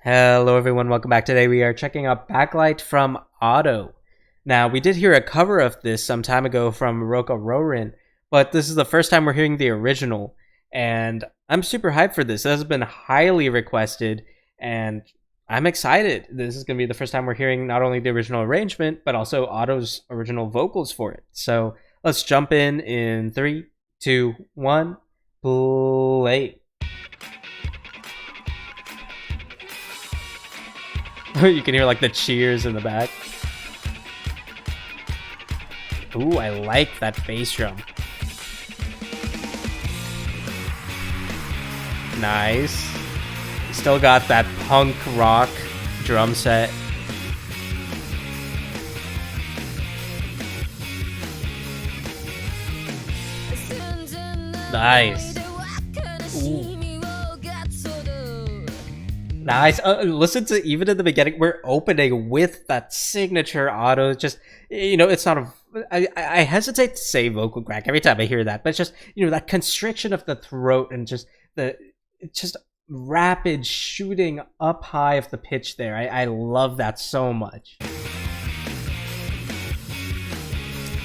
Hello everyone, welcome back. Today we are checking out Backlight from Ado. Now, we did hear a cover of this some time ago from Roka Rorin, but this is the first time we're hearing the original, and I'm super hyped for this. This has been highly requested, and I'm excited. This is going to be the first time we're hearing not only the original arrangement, but also Ado's original vocals for it. So let's jump in 3, 2, 1, play. You can hear like the cheers in the back. Ooh, I like that bass drum. Nice. Still got that punk rock drum set. Nice. Ooh. Nice. Listen to, even in the beginning, we're opening with that signature Ado. Just, you know, it's not a... I hesitate to say vocal crack every time I hear that, but it's just, you know, that constriction of the throat and just the rapid shooting up high of the pitch there. I love that so much.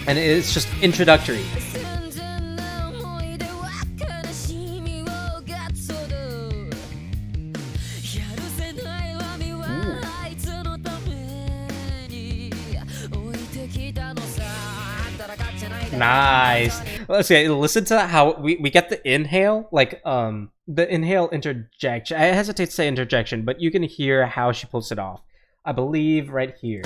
And it's just introductory. Nice. Let's see. Listen to how we get the inhale, like the inhale interjection. I hesitate to say interjection, but you can hear how she pulls it off. I believe right here.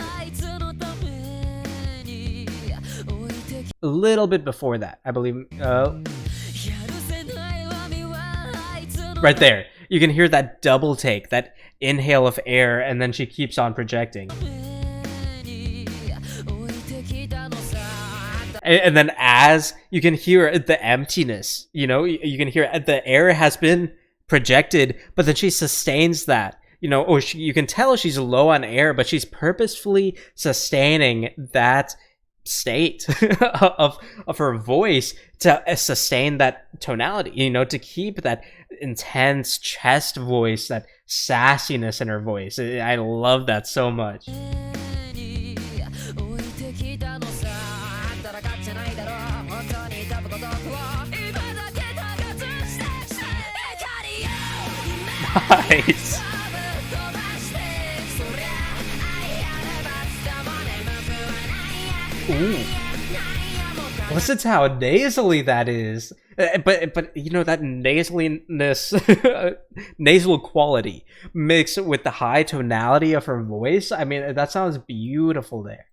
A little bit before that, I believe. Right there. You can hear that double take, that inhale of air, and then she keeps on projecting. And then as you can hear the emptiness, you know, you can hear the air has been projected, but then she sustains that, you know, or you can tell she's low on air, but she's purposefully sustaining that state of her voice to sustain that tonality, you know, to keep that intense chest voice, that sassiness in her voice. I love that so much. Nice. Ooh. Listen to how nasally that is. But you know, that nasaliness, nasal quality mixed with the high tonality of her voice. I mean, that sounds beautiful there.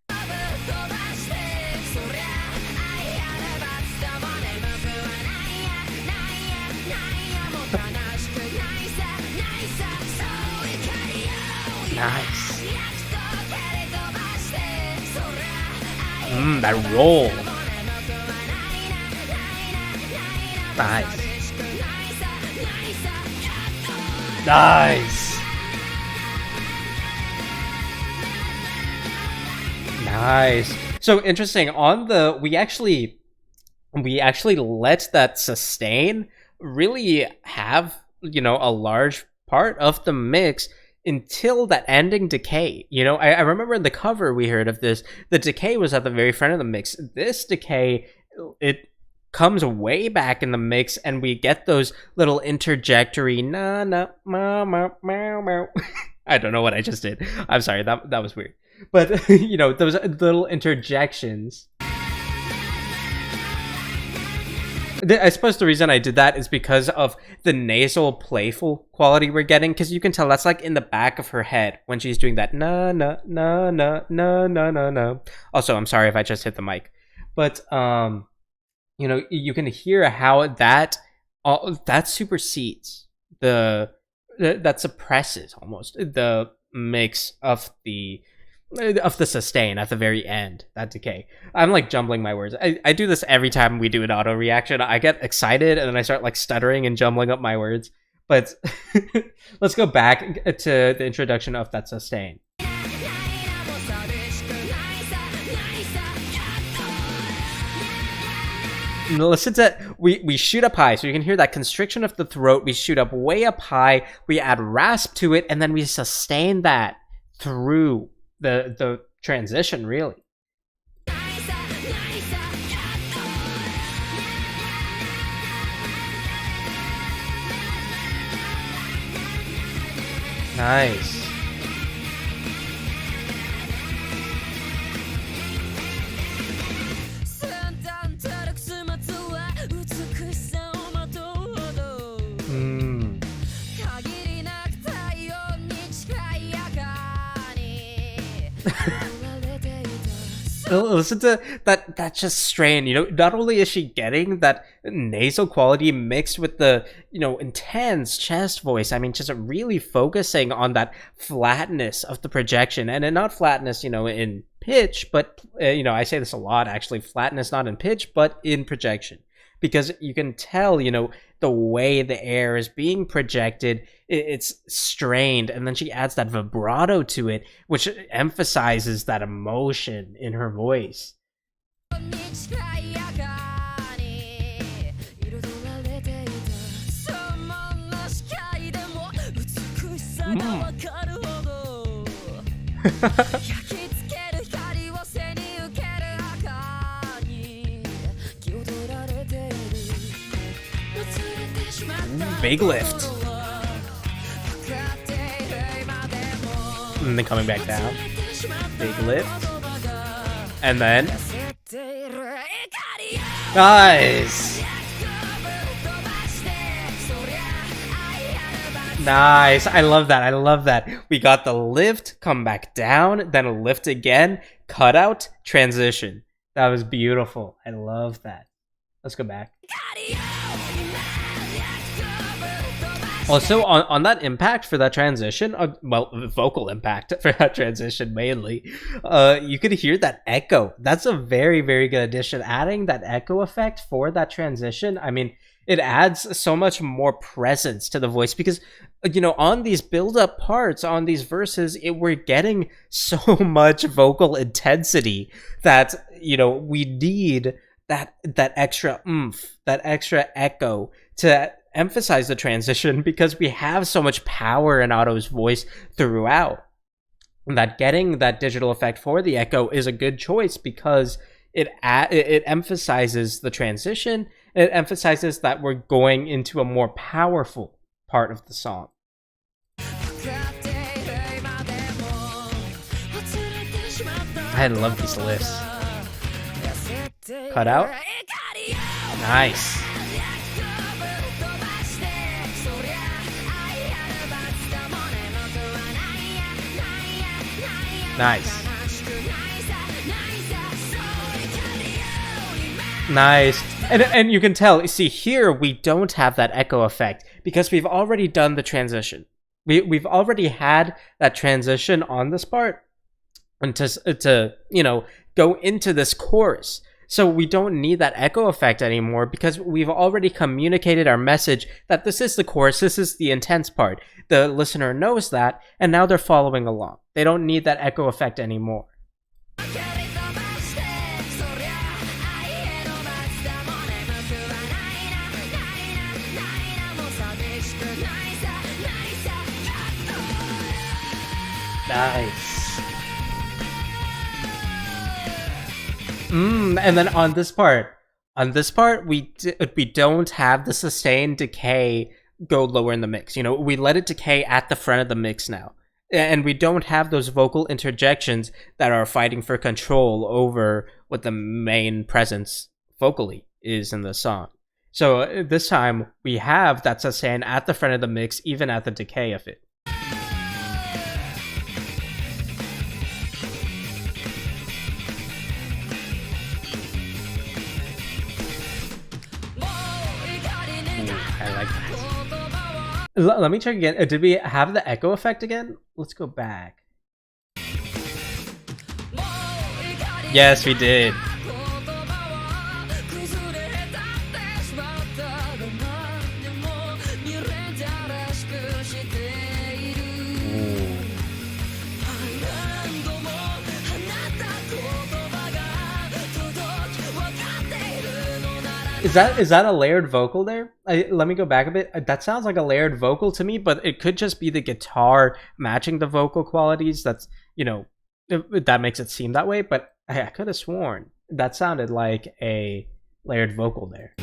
Nice. That roll. Nice. Nice. Nice. So interesting. On the we actually let that sustain really have, you know, a large part of the mix until that ending decay. You know, I remember in the cover we heard of this, the decay was at the very front of the mix. This decay, it comes way back in the mix, and we get those little interjectory na na ma ma ma ma. I don't know what I just did. I'm sorry, that was weird. But you know, those little interjections. I suppose the reason I did that is because of the nasal playful quality we're getting, because you can tell that's like in the back of her head when she's doing that na na na na na na na na. Also, I'm sorry if I just hit the mic, but you know, you can hear how that supersedes that suppresses almost the mix of the sustain at the very end, that decay. I'm like jumbling my words. I do this every time we do an auto reaction. I get excited and then I start like stuttering and jumbling up my words. But let's go back to the introduction of that sustain. Listen to we shoot up high, so you can hear that constriction of the throat. We shoot up way up high. We add rasp to it, and then we sustain that through the transition. Really nice. Listen to that just strain, you know, not only is she getting that nasal quality mixed with the, you know, intense chest voice, I mean, just really focusing on that flatness of the projection, and not flatness, you know, in pitch, but, you know, I say this a lot, actually, flatness not in pitch, but in projection. Because you can tell, you know, the way the air is being projected, it's strained, and then she adds that vibrato to it, which emphasizes that emotion in her voice. Big lift. And then coming back down. Big lift. And then. Nice. Nice. I love that. I love that. We got the lift, come back down, then a lift again, cut out, transition. That was beautiful. I love that. Let's go back. Also, on that impact for that transition, well, vocal impact for that transition mainly, you could hear that echo. That's a very, very good addition. Adding that echo effect for that transition, I mean, it adds so much more presence to the voice because, you know, on these build-up parts, on these verses, we're getting so much vocal intensity that, you know, we need that extra oomph, that extra echo to emphasize the transition because we have so much power in Ado's voice throughout. That getting that digital effect for the echo is a good choice because it emphasizes the transition. It emphasizes that we're going into a more powerful part of the song. I love these lifts. Cut out. Nice. Nice. Nice. And you can tell, see here, we don't have that echo effect because we've already done the transition. We've already had that transition on this part and to you know, go into this chorus. So we don't need that echo effect anymore because we've already communicated our message that this is the chorus, this is the intense part. The listener knows that, and now they're following along. They don't need that echo effect anymore. Nice. And then on this part, we don't have the sustained decay go lower in the mix. You know, we let it decay at the front of the mix now. And we don't have those vocal interjections that are fighting for control over what the main presence vocally is in the song. So this time, we have that sustain at the front of the mix, even at the decay of it. Let me check again. Did we have the echo effect again? Let's go back. Yes, we did. is that a layered vocal there? Let me go back a bit. That sounds like a layered vocal to me, but it could just be the guitar matching the vocal qualities. That's, you know, that makes it seem that way, but I could have sworn that sounded like a layered vocal there.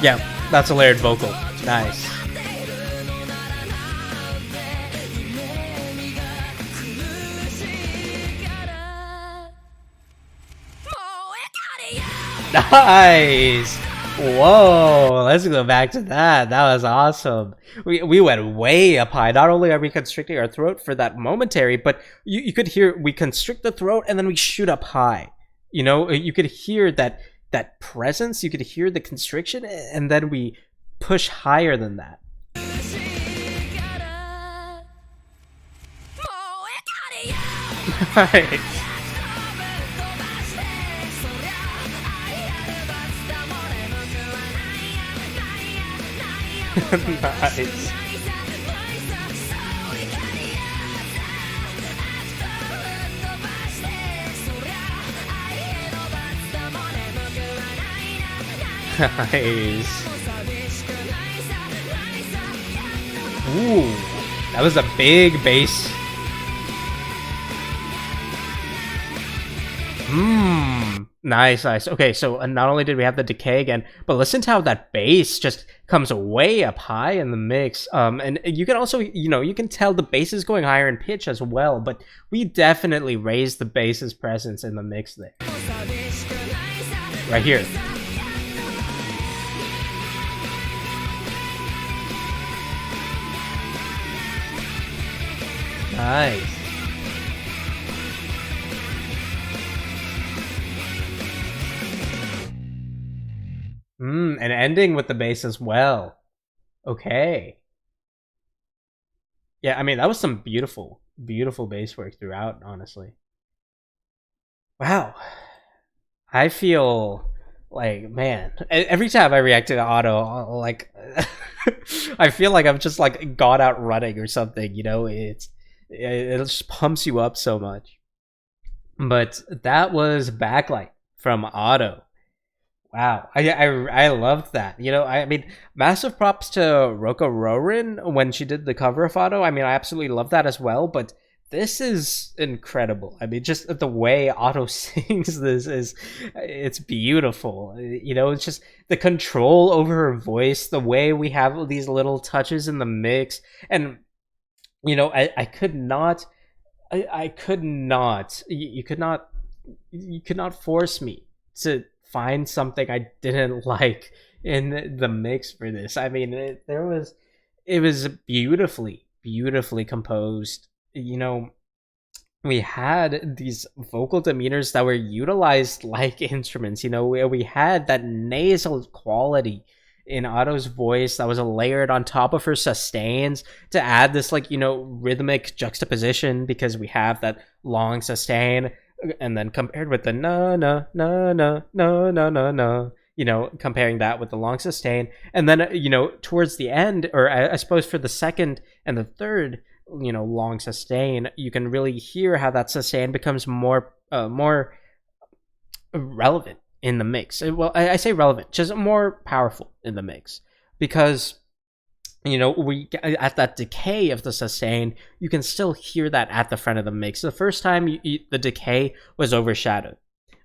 Yeah, that's a layered vocal. Nice. Nice. Whoa, let's go back to that. That was awesome. We went way up high. Not only are we constricting our throat for that momentary, but you could hear we constrict the throat and then we shoot up high. You know, you could hear that presence, you could hear the constriction, and then we push higher than that. Nice. Nice. Nice. Ooh, that was a big bass. Nice, nice. Okay, so not only did we have the decay again, but listen to how that bass just comes way up high in the mix. And you can also, you know, you can tell the bass is going higher in pitch as well, but we definitely raised the bass's presence in the mix there. Right here. Nice. And ending with the bass as well. Okay. Yeah, I mean, that was some beautiful, beautiful bass work throughout, honestly. Wow. I feel like, man, every time I react to Ado, like, I feel like I've just, like, gone out running or something, you know? It just pumps you up so much. But that was Backlight from Ado. Wow, I loved that. You know, I mean, massive props to Roko Rorin when she did the cover of Ado. I mean, I absolutely love that as well, but this is incredible. I mean, just the way Ado sings this it's beautiful. You know, it's just the control over her voice, the way we have these little touches in the mix, and, you know, I could not, you could not force me to find something I didn't like in the mix for this. I mean, it was beautifully composed. You know, we had these vocal demeanors that were utilized like instruments. You know, we had that nasal quality in Ado's voice that was layered on top of her sustains to add this, like, you know, rhythmic juxtaposition, because we have that long sustain, and then compared with the na na na na na na na na, you know, comparing that with the long sustain, and then, you know, towards the end, or I suppose for the second and the third, you know, long sustain, you can really hear how that sustain becomes more relevant in the mix. Well, I say relevant, just more powerful in the mix, because, you know, we at that decay of the sustain, you can still hear that at the front of the mix. The first time the decay was overshadowed,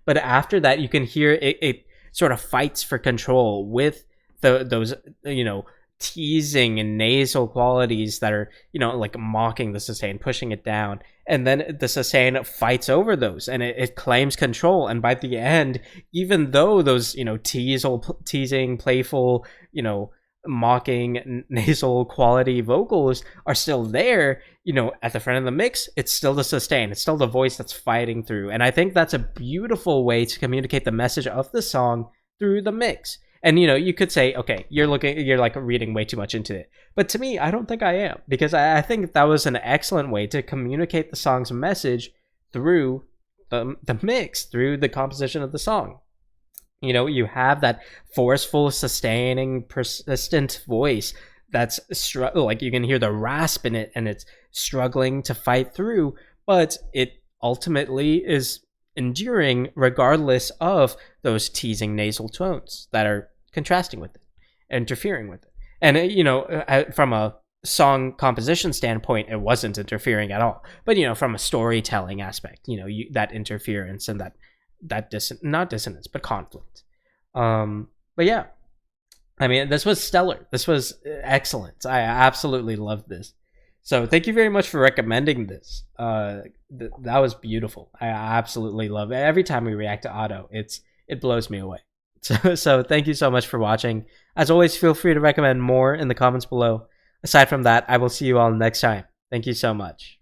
but after that you can hear it sort of fights for control with those, you know, teasing and nasal qualities that are, you know, like mocking the sustain, pushing it down, and then the sustain fights over those, and it claims control. And by the end, even though those, you know, teasing, playful, you know, mocking nasal quality vocals are still there, you know, at the front of the mix, it's still the sustain, it's still the voice that's fighting through. And I think that's a beautiful way to communicate the message of the song through the mix. And, you know, you could say, okay, you're like reading way too much into it, but to me, I don't think I am, because I think that was an excellent way to communicate the song's message through the mix, through the composition of the song. You know, you have that forceful, sustaining, persistent voice that's like, you can hear the rasp in it, and it's struggling to fight through, but it ultimately is enduring regardless of those teasing nasal tones that are contrasting with it, interfering with it. And from a song composition standpoint, it wasn't interfering at all. But from a storytelling aspect, that interference and that not dissonance, but conflict. But yeah, I mean, this was stellar. This was excellent. I absolutely loved this. So thank you very much for recommending this. That was beautiful. I absolutely love it. Every time we react to Ado, it blows me away. So thank you so much for watching. As always, feel free to recommend more in the comments below. Aside from that, I will see you all next time. Thank you so much.